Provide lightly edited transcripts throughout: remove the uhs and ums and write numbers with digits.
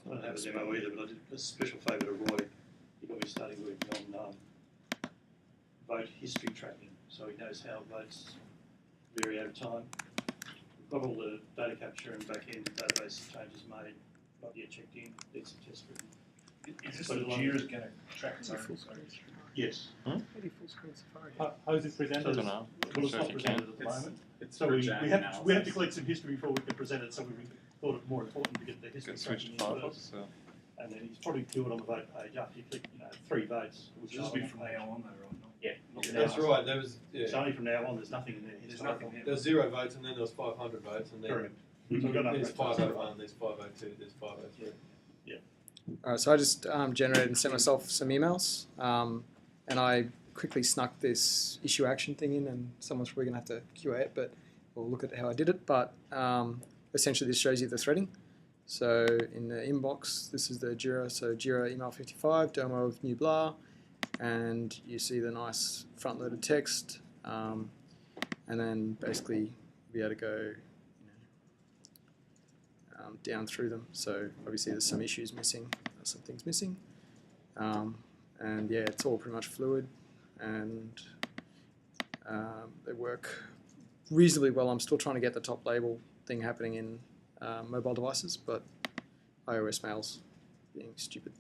I don't have a demo either, but I did a special favour to Roy. He got me starting working on vote history tracking, so he knows how votes vary over time. We've got all the data capture and back-end database changes made, not yet checked in, did some test scripting. Is this what JIRA is going to track its own? Yes. How is it presented? So well, it's not presented at the moment. It's we have to collect some history before we can present it, so we thought it more important to get the history tracking in first. And then he's probably do it on the vote page after you click 3 votes. Which will be from now on, though, right? Yeah, that's right. There was It's only from now on. There's nothing in there. There's nothing. There's 0 votes, and then there was 500 votes, and then correct. So we've got there's 501, there's 502, there's 503. Yeah. Alright, so I just generated and sent myself some emails, and I quickly snuck this issue action thing in, and someone's probably going to have to QA it, but we'll look at how I did it. But essentially this shows you the threading. So in the inbox, this is the JIRA, so JIRA email 55, demo of new blah, and you see the nice front-loaded text, and then basically be able to go down through them. So obviously there's some issues missing, some things missing, and yeah, it's all pretty much fluid, and they work reasonably well. I'm still trying to get the top label thing happening in mobile devices, but iOS mail's being stupid.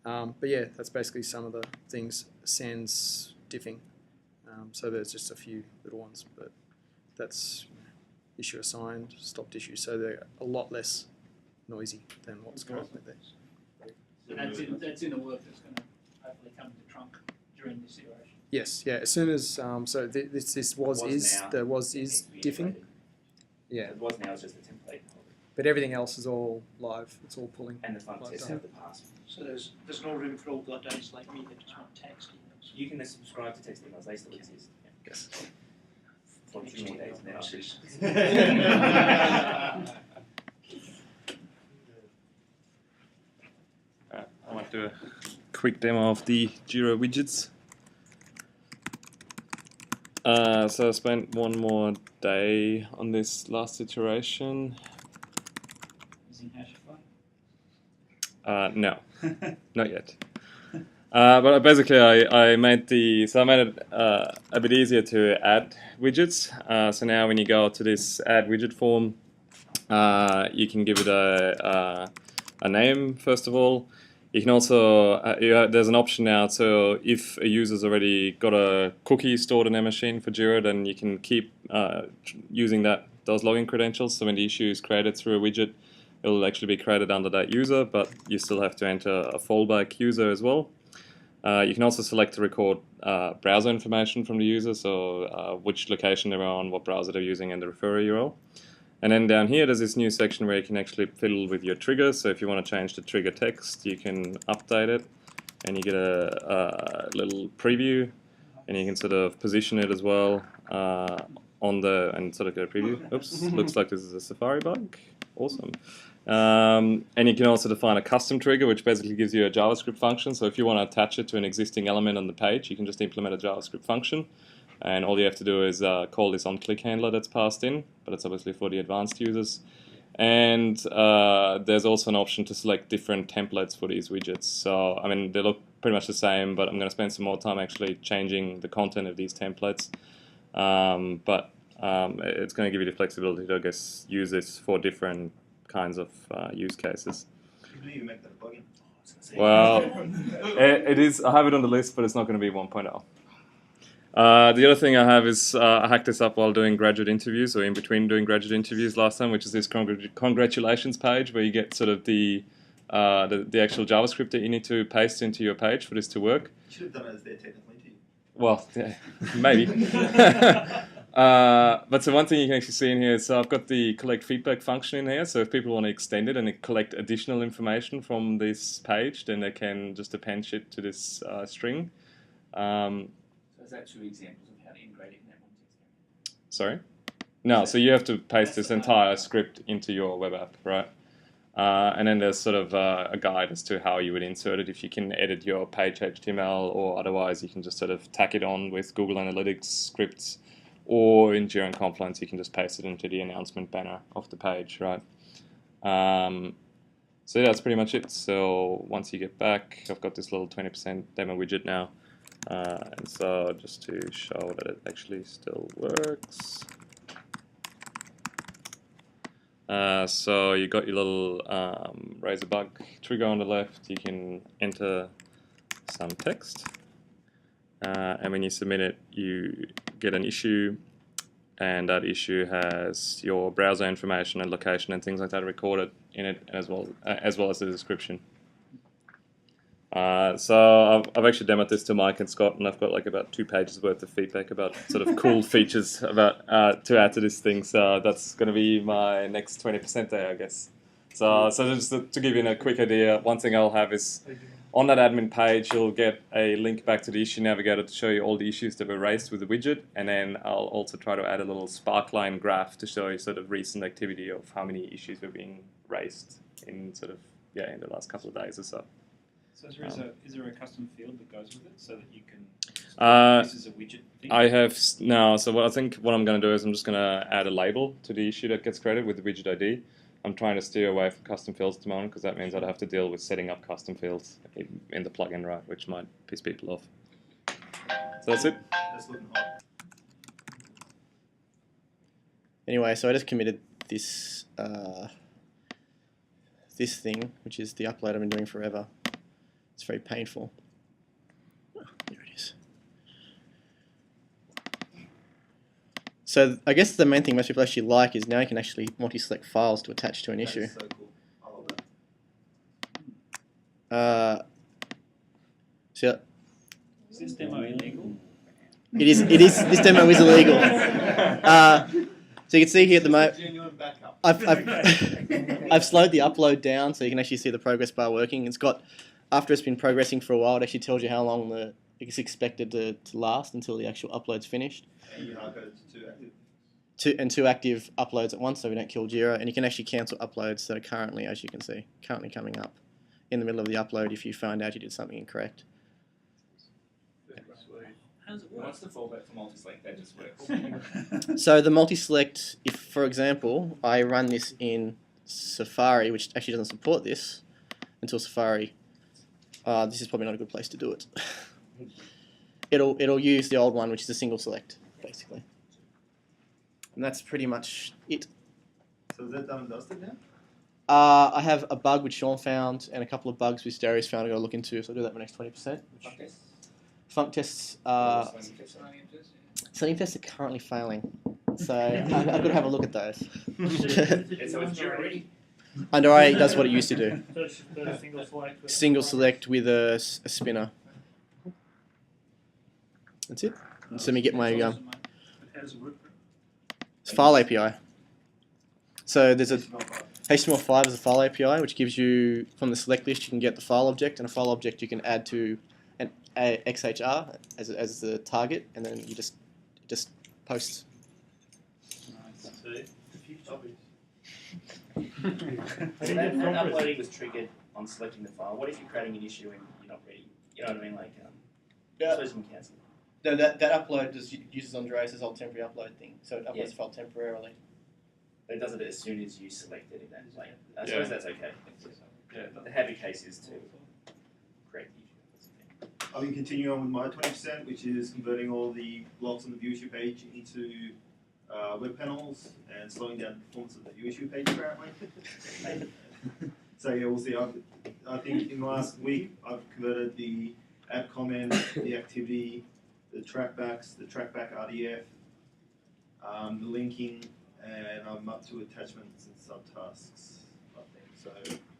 But yeah, that's basically some of the things. Sans diffing, so there's just a few little ones, but that's issue assigned, stopped issue, so they're a lot less noisy than what's currently there. So that's in the work that's going to hopefully come to trunk during this iteration. Yes, yeah. As soon as so this was diffing. Yeah. It was now, it's just a template. But everything else is all live. It's all pulling. And the fun tests have the pass. So there's no room for all guys like me that just want text emails. You can subscribe to text emails, they still exist. Yes. For a few more days now. I might do a quick demo of the JIRA widgets. So I spent one more day on this last iteration. Using Hashify? No, not yet. But basically, I made it a bit easier to add widgets. So now, when you go to this add widget form, you can give it a name first of all. You can also there's an option now. So if a user's already got a cookie stored in their machine for JIRA, then you can keep using those login credentials. So when the issue is created through a widget, it will actually be created under that user, but you still have to enter a fallback user as well. You can also select to record browser information from the user, so which location they're on, what browser they're using, and the referrer URL. And then down here, there's this new section where you can actually fiddle with your triggers. So if you want to change the trigger text, you can update it, and you get a little preview, and you can sort of position it as well and sort of get a preview. Oops, looks like this is a Safari bug. Awesome. And you can also define a custom trigger, which basically gives you a JavaScript function. So if you want to attach it to an existing element on the page, you can just implement a JavaScript function. And all you have to do is call this onClick handler that's passed in, but it's obviously for the advanced users. And there's also an option to select different templates for these widgets. So, I mean, they look pretty much the same, but I'm going to spend some more time actually changing the content of these templates. But it's going to give you the flexibility to, I guess, use this for different kinds of use cases. You believe you make that a plugin? Well, it is. I have it on the list, but it's not going to be 1.0. The other thing I have is I hacked this up while doing graduate interviews, or in between doing graduate interviews last time, which is this congratulations page where you get sort of the actual JavaScript that you need to paste into your page for this to work. You should have done it as their technical team. Well, yeah, maybe. But so one thing you can actually see in here is I've got the collect feedback function in here. So if people want to extend it and collect additional information from this page, then they can just append shit to this string. So is that 2 examples of how to integrate it in that one text? Sorry? No, so you have to paste this entire script into your web app, right? And then there's sort of a guide as to how you would insert it, if you can edit your page HTML, or otherwise you can just sort of tack it on with Google Analytics scripts, or in JIRA and Confluence you can just paste it into the announcement banner of the page, right? So yeah, that's pretty much it. So once you get back, I've got this little 20% demo widget now. And so just to show that it actually still works. So you got your little raise a bug trigger on the left. You can enter some text. And when you submit it, you get an issue. And that issue has your browser information and location and things like that recorded in it, as well as the description. So I've actually demoed this to Mike and Scott, and I've got like about 2 pages worth of feedback about sort of cool features about to add to this thing. So that's going to be my next 20% day, I guess. So just to give you a quick idea, one thing I'll have is on that admin page, you'll get a link back to the issue navigator to show you all the issues that were raised with the widget, and then I'll also try to add a little sparkline graph to show you sort of recent activity of how many issues were being raised in sort of in the last couple of days or so. So is there a custom field that goes with it so that you can? This is a widget thing. I have no. So what I'm going to do is I'm just going to add a label to the issue that gets created with the widget ID. I'm trying to steer away from custom fields at the moment because that means I'd have to deal with setting up custom fields in the plugin, right, which might piss people off. So that's it. That's looking hot. Anyway, so I just committed this this thing, which is the upload I've been doing forever. It's very painful. Oh, here it is. So I guess the main thing most people actually like is now you can actually multi-select files to attach to an issue. That's so cool. I love that. So Is this demo illegal? it is. This demo is illegal. So you can see here at the moment, Genuine backup. I've slowed the upload down so you can actually see the progress bar working. It's got, after it's been progressing for a while, it actually tells you how long it's expected to last until the actual upload's finished. And you hard-coded to 2 active. Two active uploads at once, so we don't kill JIRA, and you can actually cancel uploads that are currently, as you can see, currently coming up in the middle of the upload if you find out you did something incorrect. How does it work? What's the fallback for multi-select? That just works. So the multi-select, if for example I run this in Safari, which actually doesn't support this until Safari, this is probably not a good place to do it. It'll use the old one, which is a single select, basically. And that's pretty much it. So is that done and dusted now? I have a bug which Sean found and a couple of bugs which Darius found to go look into, so I'll do that in the next 20%. Funk tests, selenium tests are currently failing, so I've got to have a look at those. So it's already. Under I, it does what it used to do. So it's just a single select. Single select with a spinner. That's it. So let me get my How does it work? file API. So there's a HTML5 is a file API which gives you, from the select list you can get the file object, and a file object you can add to an XHR as the target, and then you just post. So that uploading was triggered on selecting the file. What if you're creating an issue and you're not ready? You know what I mean? Like, Yeah. suppose you can cancel. No, that upload just uses Andreas' old temporary upload thing, so it uploads Yeah. the file temporarily. But it does it as soon as you select it in that. Like, I Yeah. suppose that's okay. Yeah. The happy case is to create the issue. That's okay. I've been continuing on with my 20%, which is converting all the blocks on the view issue page into web panels and slowing down the performance of the view issue page apparently. So yeah, we'll see. I think in the last week I've converted the add comment, the activity, the trackbacks, the trackback RDF, the linking, and I'm up to attachments and subtasks, I think. So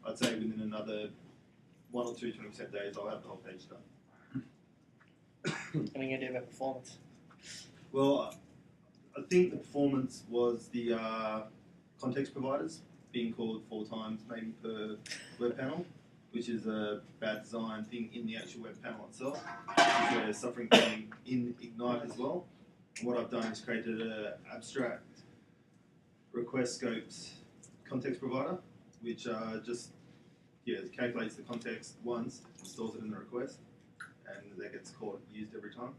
I'd say within another 1 or 2 20% days I'll have the whole page done. Any idea about performance? Well, I think the performance was the context providers being called 4 times maybe per web panel, which is a bad design thing in the actual web panel itself. They're suffering from in Ignite as well. And what I've done is created an abstract request scopes context provider, which just calculates the context once, stores it in the request, and that gets used every time.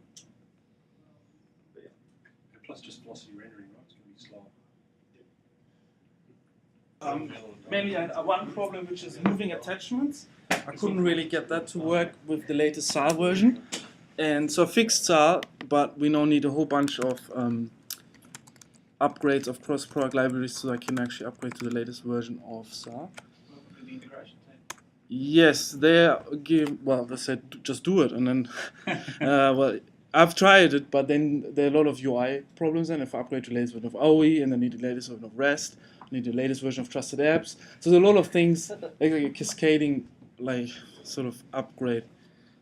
But yeah. Plus just velocity rendering, right? It's going to be slow. mainly I had one problem, which is moving attachments. I couldn't really get that to work with the latest SAR version. And so I fixed SAR, but we now need a whole bunch of upgrades of cross-product libraries so I can actually upgrade to the latest version of SAR. The integration team. Yes, they said just do it, and then well, I've tried it, but then there are a lot of UI problems. And if I upgrade to the latest version of AUI, and I need the latest version of REST, I need the latest version of Trusted Apps. So there's a lot of things like a cascading, like sort of upgrade.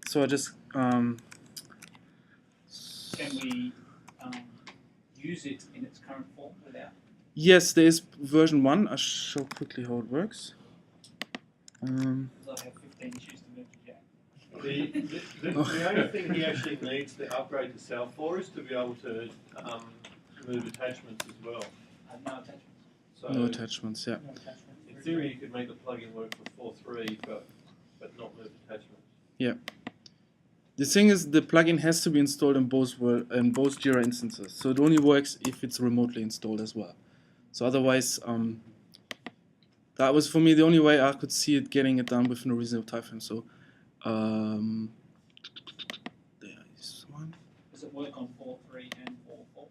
So I just Can we use it in its current form without? yes, there is version 1. I'll show quickly how it works. Because I have 15 issues to move to Jack. The only thing he actually needs the upgrade to South for is to be able to move attachments as well. No attachments. So No attachments, yeah. No attachments. in theory, you could make the plugin work for 4.3, but not move attachments. Yeah. The thing is, the plugin has to be installed in both JIRA instances, so it only works if it's remotely installed as well. So otherwise, that was for me the only way I could see it getting it done within a reasonable time frame. So there is one. Does it work on 4.3 and 4.4?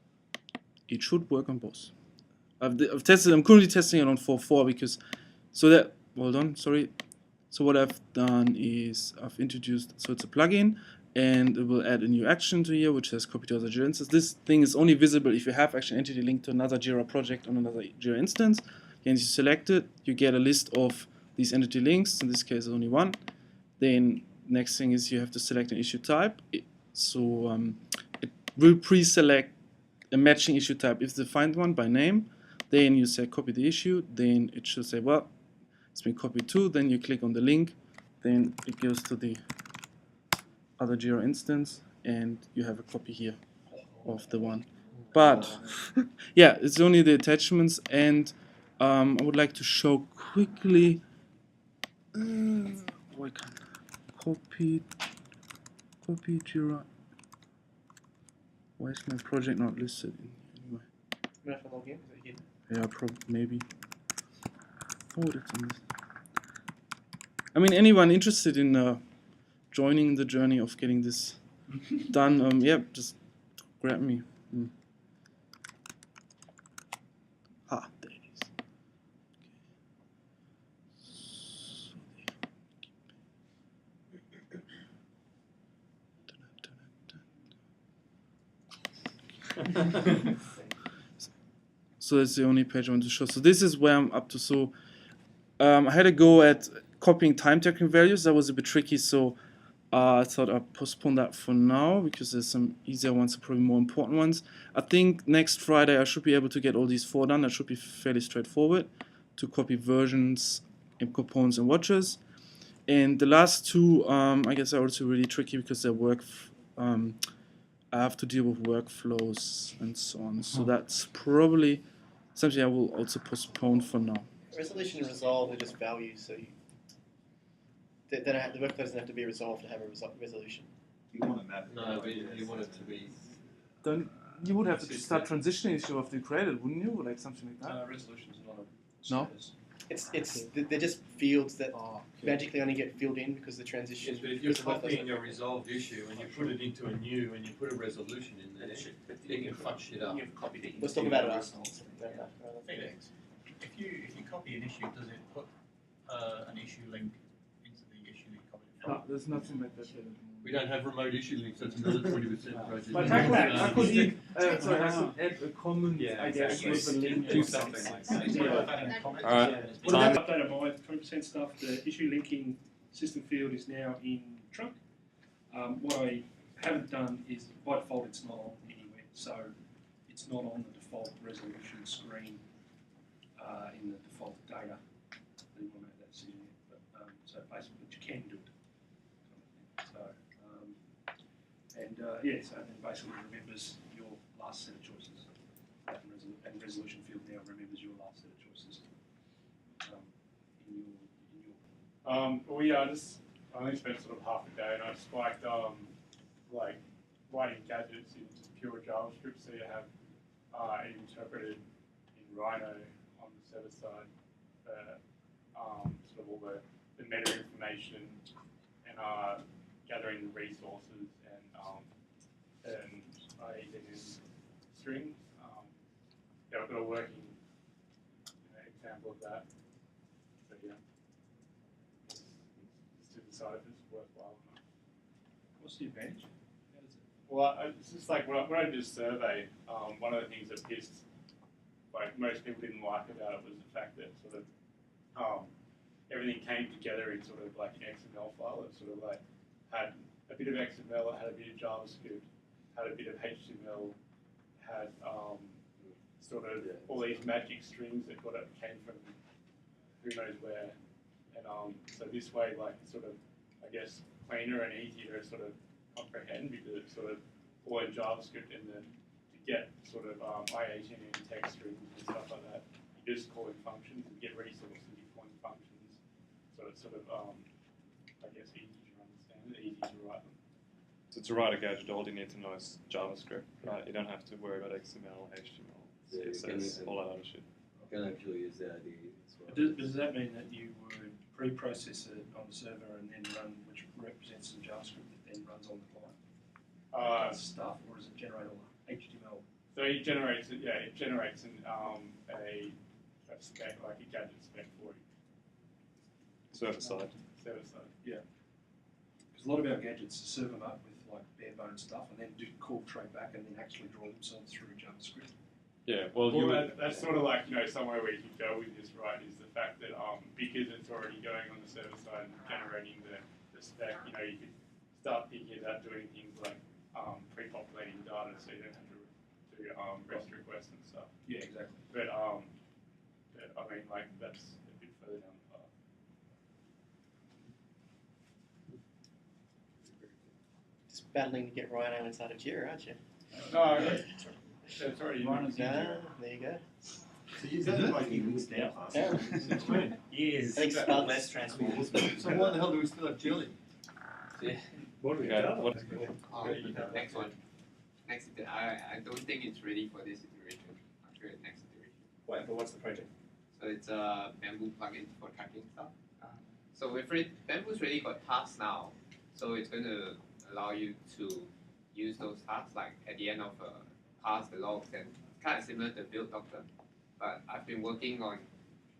It should work on both. I've tested. I'm currently testing it on 4.4 because hold on, sorry. So what I've done is I've introduced, so it's a plugin, and it will add a new action to here, which says copy to other JIRA instance. This thing is only visible if you have actually an entity linked to another JIRA project on another JIRA instance. And you select it, you get a list of these entity links. In this case, only one. Then next thing is you have to select an issue type. It will pre-select a matching issue type if they find one by name. Then you say copy the issue. Then it should say, well, it's been copied to. Then you click on the link. Then it goes to the other JIRA instance, and you have a copy here of the one. But yeah, it's only the attachments, and I would like to show quickly. Why can't copy JIRA? Why is my project not listed anyway? You have to log in. Is it hidden? Yeah, maybe. Oh, that's on this. I mean, anyone interested in joining the journey of getting this done? Yeah, just grab me. Ah, there it is. Okay. So that's the only page I want to show. So this is where I'm up to. So I had a go at copying time tagging values. That was a bit tricky, so I thought I'd postpone that for now because there's some easier ones, probably more important ones. I think next Friday I should be able to get all these 4 done. That should be fairly straightforward to copy versions and components and watches. And the last 2, I guess, are also really tricky because they work. I have to deal with workflows and so on. So that's probably something I will also postpone for now. Resolution and resolve are just values, so the workflow doesn't have to be resolved to have a resolution. You want to map it. No, but you want it to be. Then you would have to start transitioning issue after you created, wouldn't you? Like something like that. Resolution's not a No? They're just fields that magically only get filled in because the transition. Yes, but if you're copying a resolved issue and you put it into a new and you put a resolution in there, it can fuck shit up. You've copied it. Let's talk about it after. If you copy an issue, does it put an issue link into the issue that you copied it from? No, there's nothing like that yet. We don't have remote issue links, that's another 20% project. But I could add a comment, I guess, with a link. Do something like that. Alright, What about update on my 20% stuff? The issue linking system field is now in trunk. What I haven't done is, by default, it's not on anywhere. So it's not on the default resolution screen in the default data. I didn't want to make that decision yet. But, so basically, you can do it. So, so then basically remembers your last set of choices. And resolution field now remembers your last set of choices. I only spent sort of half a day, and I spiked like writing gadgets in just pure JavaScript, so you have it interpreted in Rhino on the server side for sort of all the meta information and gathering the resources and strings. Yeah, I've got a working example of that. So yeah, just to decide if it's worthwhile or not. What's the advantage? Well, it's just like when I did a survey, one of the things that pissed, like most people didn't like about it was the fact that sort of everything came together in sort of like an XML file. It sort of like had a bit of XML, it had a bit of JavaScript, had a bit of HTML, had sort of all these magic strings that came from who knows where, and so this way, like it's sort of, I guess, cleaner and easier to sort of comprehend because it's sort of all in JavaScript, and then to get sort of I18 text strings and stuff like that, you just call in functions and get resources, you call in functions, so it's sort of, I guess, easy to understand, easy to write them. So to write a gadget, all you need to know is JavaScript, right? You don't have to worry about XML, HTML, CSS, all that other shit. I can actually use the IDE as well. Does that mean that you would pre-process it on the server and then run, which represents some JavaScript that then runs on the client? Stuff, or does it generate all the HTML? So it generates it. Yeah, it generates a spec, like a gadget spec for you. Server side. Server side. Yeah. Because a lot of our gadgets serve them up with like bare bones stuff, and then do call trade back, and then actually draw themselves through JavaScript. Yeah. Well that's sort of like somewhere where you can go with this, right? Is the fact that because it's already going on the server side and generating the spec, you can start thinking about doing things like pre-populating data, so you don't have to do REST requests and stuff. Yeah, exactly. But I mean, like that's a bit further down the path. Just battling to get Rhino inside of JIRA, aren't you? No, it's already in there you go. So is that like even stamp class? Yeah. Yes. I think About less transforms. So why the hell do we still have jelly? Yeah. What do we Okay, got? what- Next one. Next, I don't think it's ready for this iteration. I'll show you the next iteration. Wait, but what's the project? So it's a Bamboo plugin for tracking stuff. So with Bamboo's already got tasks now, so it's going to allow you to use those tasks like at the end of a pass the logs, and it's kind of similar to Build Doctor. But I've been working on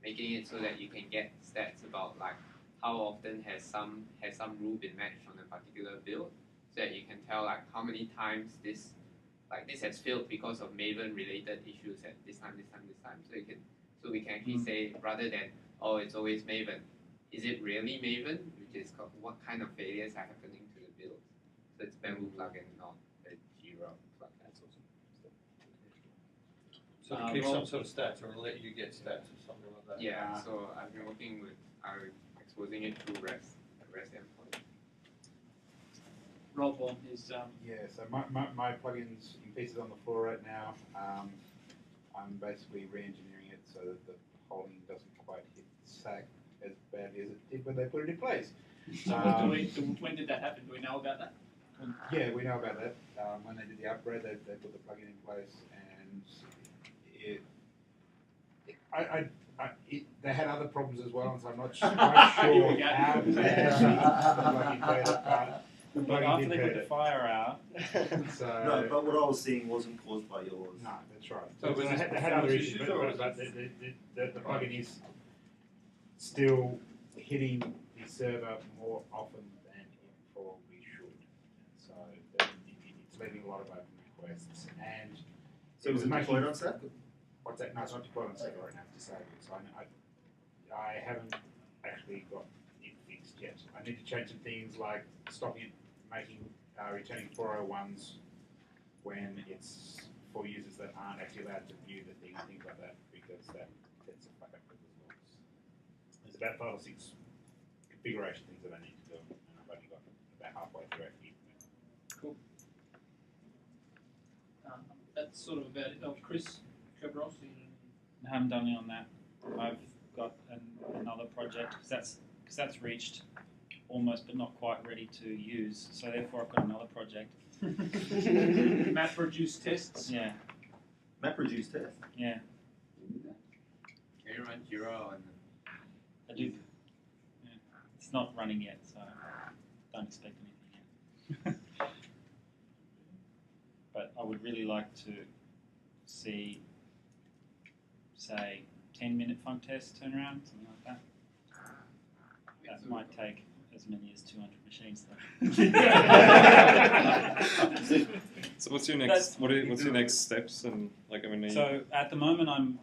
making it so that you can get stats about like how often has some rule been matched on a particular build, so that you can tell like how many times this has failed because of Maven related issues at this time. So we can actually say, rather than it's always Maven, is it really Maven, which is what kind of failures are happening to the build. So it's Bamboo plugin, not a JIRA plugin. That's awesome. So to keep some sort of stats, or let you get stats or something like that. Yeah, so I've been working with exposing it through REST endpoint. Roll bomb is Yeah, so my plugin's in pieces on the floor right now. I'm basically re-engineering it so that the polling doesn't quite hit SAC as badly as it did when they put it in place. So when did that happen? Do we know about that? Yeah, we know about that. When they did the upgrade, they put the plugin in place, and they had other problems as well, and so I'm not quite sure how they actually the plugin played that part. The But plugin after did they play put the it. fire out, So, No, but what I was seeing wasn't caused by yours. no, that's right. So So was they this had other performance issues, issues, or was but the plugin is still hitting the server more often than it probably should. So it's leaving a lot of open requests. And So was it making- deployed on SAC? What's that? No, it's not deployed on server right now. It's disabled. So I haven't actually got it fixed yet. I need to change some things like stopping it returning 401s when it's for users that aren't actually allowed to view the thing and things like that, because that tends to fuck up people's logs. There's about 5 or 6 configuration things that I need to do, and I've only got about halfway through actually. Cool. That's sort of about it. Oh, Chris Cabros. I haven't done it on that. I've got another project because that's reached almost but not quite ready to use. So therefore, I've got another project. Map reduce tests. Yeah. Map reduce test? Yeah. Can you run JIRA on? I Hadoop. Yeah. It's not running yet, so don't expect anything yet. But I would really like to see, say, 10-minute func test turnaround, something like that. That might take as many as 200 machines, though. So what's your next? What's your next steps? And like, I mean, so at the moment, I'm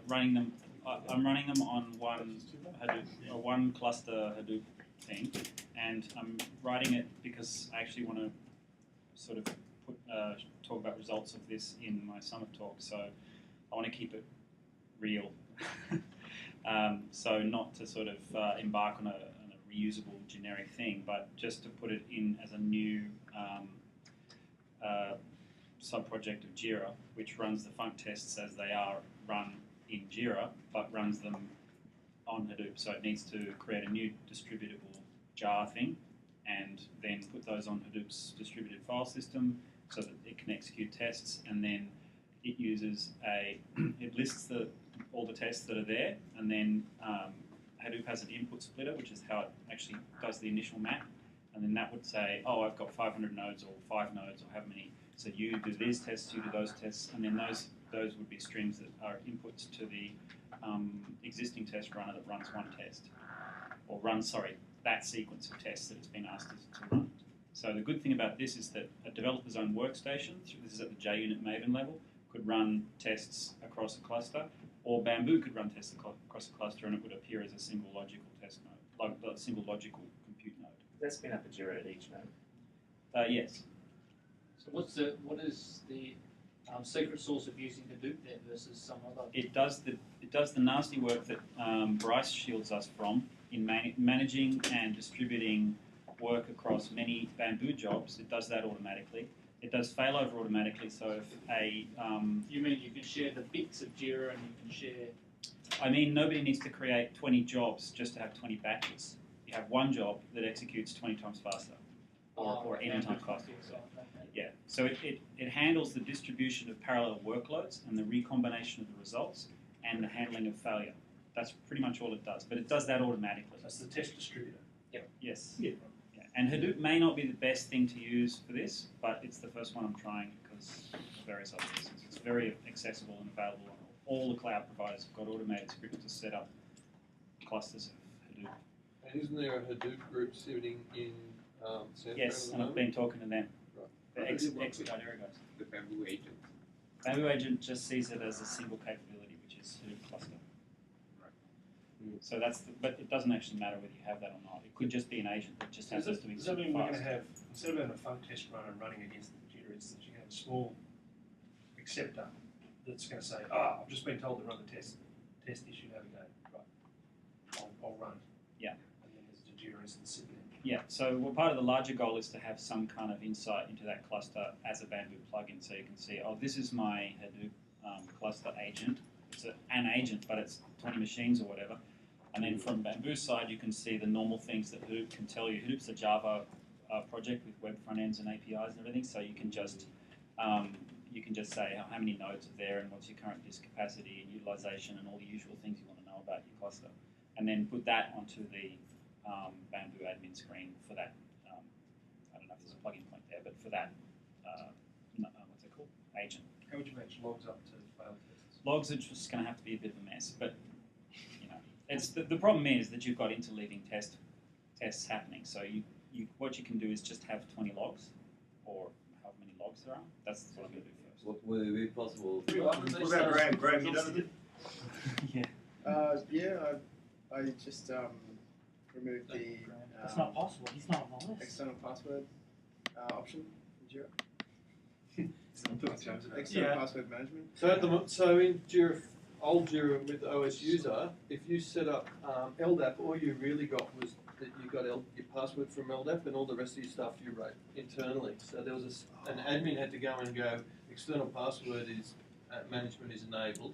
running them. I'm running them on one Hadoop, one cluster Hadoop thing, and I'm writing it because I actually want to sort of talk about results of this in my summer talk. So I want to keep it real. So not to sort of embark on a reusable generic thing, but just to put it in as a new sub-project of JIRA, which runs the func tests as they are run in JIRA, but runs them on Hadoop. So it needs to create a new distributable jar thing, and then put those on Hadoop's distributed file system so that it can execute tests, and then it uses it lists all the tests that are there, and then Hadoop has an input splitter, which is how it actually does the initial map, and then that would say, oh, I've got 500 nodes or 5 nodes or however many, so you do these tests, you do those tests, and then those would be streams that are inputs to the existing test runner that runs one test, or runs, that sequence of tests that it's been asked to run. So the good thing about this is that a developer's own workstation, this is at the JUnit Maven level, could run tests across a cluster, or Bamboo could run tests across a cluster, and it would appear as a single logical test node, like a single logical compute node. That's been up at JIRA at each node. Yes. So what is the secret sauce of using Hadoop there versus some other? It does the nasty work that Bryce shields us from in managing and distributing work across many Bamboo jobs. It does that automatically. It does failover automatically. So if you mean you can share the bits of JIRA and you can share? I mean, nobody needs to create 20 jobs just to have 20 batches. You have one job that executes 20 times faster, or any time faster. Yeah. So it handles the distribution of parallel workloads and the recombination of the results and the handling of failure. That's pretty much all it does. But it does that automatically. That's the test distributor. Yep. Yes. Yeah. And Hadoop may not be the best thing to use for this, but it's the first one I'm trying because of various other reasons. It's very accessible and available on all the cloud providers. Have got automated scripts to set up clusters of Hadoop. And isn't there a Hadoop group sitting in Sanford? Yes, and I've been talking to them. Right. The ex-Cloudera guys. The Bamboo agent. Bamboo agent just sees it as a single capability, which is Hadoop cluster. So but it doesn't actually matter whether you have that or not. It could just be an agent that just has us doing Does that mean super we're going fast. to have, instead of having a func test runner running against the JIRA instance, you can have a small acceptor that's going to say, I've just been told to run the test issue, have a go. Right. I'll run it. Yeah. And then there's the JIRA instance sitting there. Yeah, so part of the larger goal is to have some kind of insight into that cluster as a Bamboo plugin, so you can see, this is my Hadoop cluster agent. It's an agent, but it's 20 machines or whatever. And then from Bamboo's side, you can see the normal things that Hadoop can tell you. Hadoop's a Java project with web front ends and APIs and everything, so you can just say how many nodes are there and what's your current disk capacity and utilization and all the usual things you want to know about your cluster, and then put that onto the Bamboo admin screen for that. I don't know if there's a plugin point there, but for that, what's it called? Agent. How would you match logs up to fail tests? Logs are just going to have to be a bit of a mess, but it's the problem is that you've got interleaving tests happening. So what you can do is just have 20 logs, or how many logs there are. That's what I'm going to do first. Would it be possible? What about Graham? You done it? Yeah. I just removed the That's not possible. He's not on the list. external password option in JIRA. Yeah. External password management. So in JIRA, old JIRA with OS user, if you set up LDAP, all you really got was that you got your password from LDAP, and all the rest of your stuff you wrote internally. So there was an admin had to go and go, external password is management is enabled,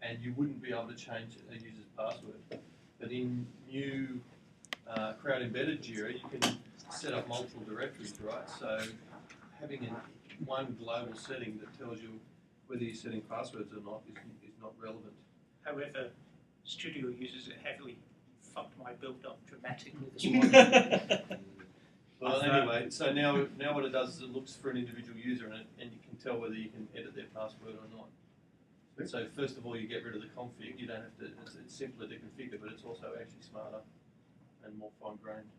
and you wouldn't be able to change a user's password. But in new crowd embedded JIRA, you can set up multiple directories, right? So having one global setting that tells you whether you're setting passwords or not is not relevant. However, Studio uses it heavily fucked my build up dramatically this morning. Well, anyway, so now what it does is it looks for an individual user and you can tell whether you can edit their password or not. So first of all, you get rid of the config. You don't have to. It's simpler to configure, but it's also actually smarter and more fine-grained.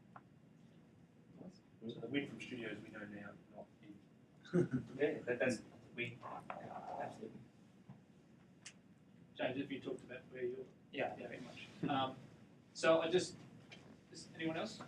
So the win from studios we know now, not in. Yeah, that's we absolutely. James, if you talked about where you're Yeah. very much. So I just, is anyone else?